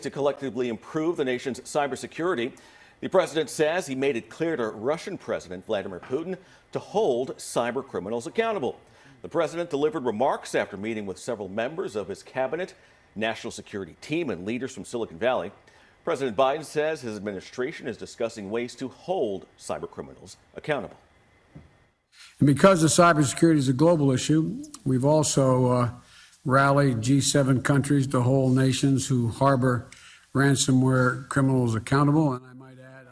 to collectively improve the nation's cybersecurity. The president says he made it clear to Russian President Vladimir Putin to hold cyber criminals accountable. The president delivered remarks after meeting with several members of his cabinet, national security team, and leaders from Silicon Valley. President Biden says his administration is discussing ways to hold cyber criminals accountable. And because the cybersecurity is a global issue, we've also rallied G7 countries to hold nations who harbor ransomware criminals accountable. And I might add,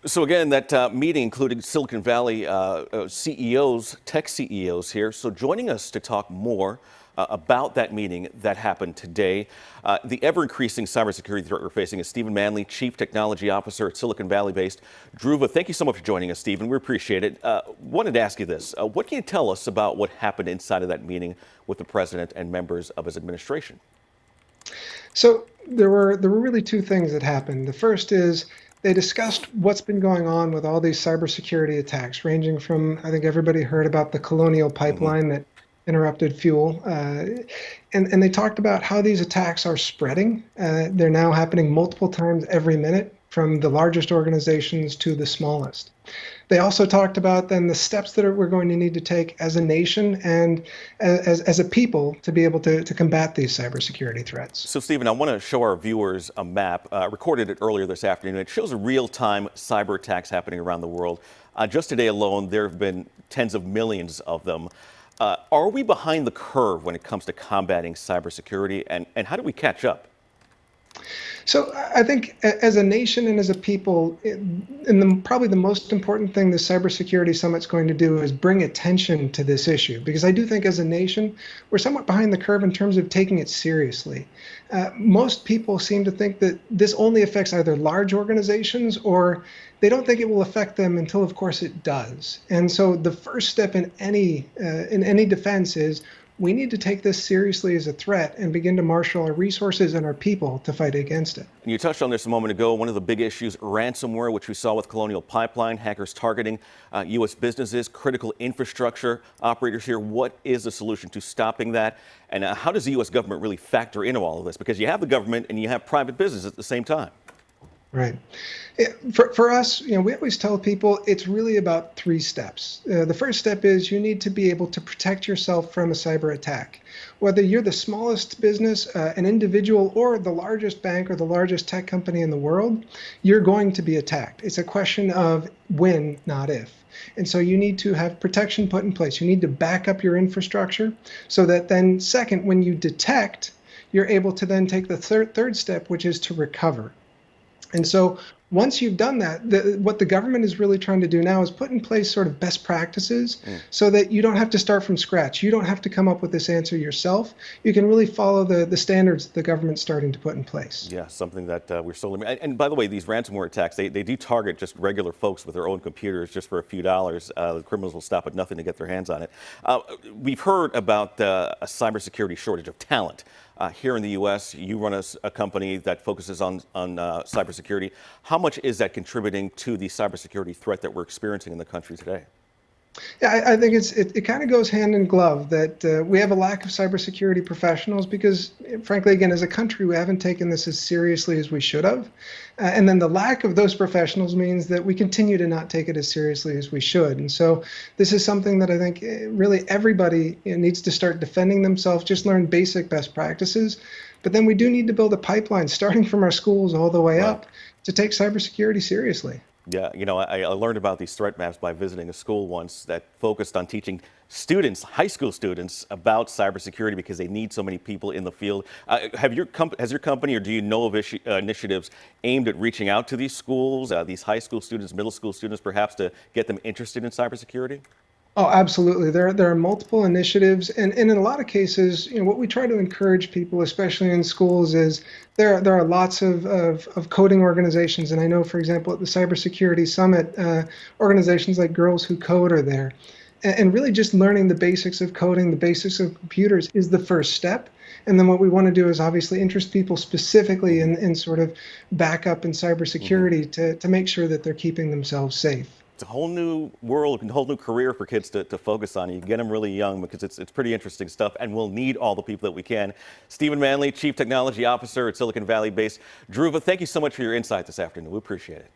So again, that meeting included Silicon Valley CEOs, tech CEOs here. So joining us to talk more about that meeting that happened today, the ever-increasing cybersecurity threat we're facing is Stephen Manley, Chief Technology Officer at Silicon Valley-based Druva. Thank you so much for joining us, Stephen. We appreciate it. Wanted to ask you this. What can you tell us about what happened inside of that meeting with the president and members of his administration? So there were really two things that happened. The first is they discussed what's been going on with all these cybersecurity attacks, ranging from, I think everybody heard about the Colonial Pipeline that interrupted fuel. And they talked about how these attacks are spreading. They're now happening multiple times every minute, from the largest organizations to the smallest. They also talked about then the steps that we're going to need to take as a nation and as a people to be able to combat these cybersecurity threats. So, Stephen, I want to show our viewers a map. Recorded it earlier this afternoon. It shows real-time cyber attacks happening around the world. Just today alone, there have been tens of millions of them. Are we behind the curve when it comes to combating cybersecurity, and how do we catch up? So I think as a nation and as a people, probably the most important thing the Cybersecurity Summit's going to do is bring attention to this issue, because I do think as a nation, we're somewhat behind the curve in terms of taking it seriously. Most people seem to think that this only affects either large organizations, or they don't think it will affect them until, of course, it does. And so the first step in any defense is we need to take this seriously as a threat and begin to marshal our resources and our people to fight against it. You touched on this a moment ago. One of the big issues, ransomware, which we saw with Colonial Pipeline, hackers targeting U.S. businesses, critical infrastructure operators here. What is the solution to stopping that? And how does the U.S. government really factor into all of this? Because you have the government and you have private business at the same time. Right. For us, we always tell people it's really about three steps. The first step is you need to be able to protect yourself from a cyber attack. Whether you're the smallest business, an individual, or the largest bank or the largest tech company in the world, you're going to be attacked. It's a question of when, not if. And so you need to have protection put in place. You need to back up your infrastructure so that then, second, when you detect, you're able to then take the third step, which is to recover. And so once you've done that, what the government is really trying to do now is put in place sort of best practices so that you don't have to start from scratch. You don't have to come up with this answer yourself. You can really follow the standards the government's starting to put in place. Yeah, something that we're so limited. And by the way, these ransomware attacks, they do target just regular folks with their own computers just for a few dollars. The criminals will stop at nothing to get their hands on it. We've heard about a cybersecurity shortage of talent. Here in the U.S., you run a company that focuses on cybersecurity. How much is that contributing to the cybersecurity threat that we're experiencing in the country today? Yeah, I think it kind of goes hand in glove that we have a lack of cybersecurity professionals because, frankly, again, as a country, we haven't taken this as seriously as we should have. And then the lack of those professionals means that we continue to not take it as seriously as we should. And so this is something that I think really everybody needs to start defending themselves, just learn basic best practices. But then we do need to build a pipeline starting from our schools all the way up to take cybersecurity seriously. Yeah, I learned about these threat maps by visiting a school once that focused on teaching students, high school students, about cybersecurity because they need so many people in the field. Has your company, or do you know of initiatives aimed at reaching out to these schools, these high school students, middle school students, perhaps to get them interested in cybersecurity? Oh, absolutely. There are multiple initiatives, and in a lot of cases, what we try to encourage people, especially in schools, is there are lots of coding organizations, and I know, for example, at the Cybersecurity Summit, organizations like Girls Who Code are there, and really just learning the basics of coding, the basics of computers is the first step. And then what we want to do is obviously interest people specifically in sort of backup and cybersecurity to make sure that they're keeping themselves safe. It's a whole new world, a whole new career for kids to focus on. You get them really young because it's pretty interesting stuff, and we'll need all the people that we can. Stephen Manley, Chief Technology Officer at Silicon Valley-based Druva, thank you so much for your insight this afternoon. We appreciate it.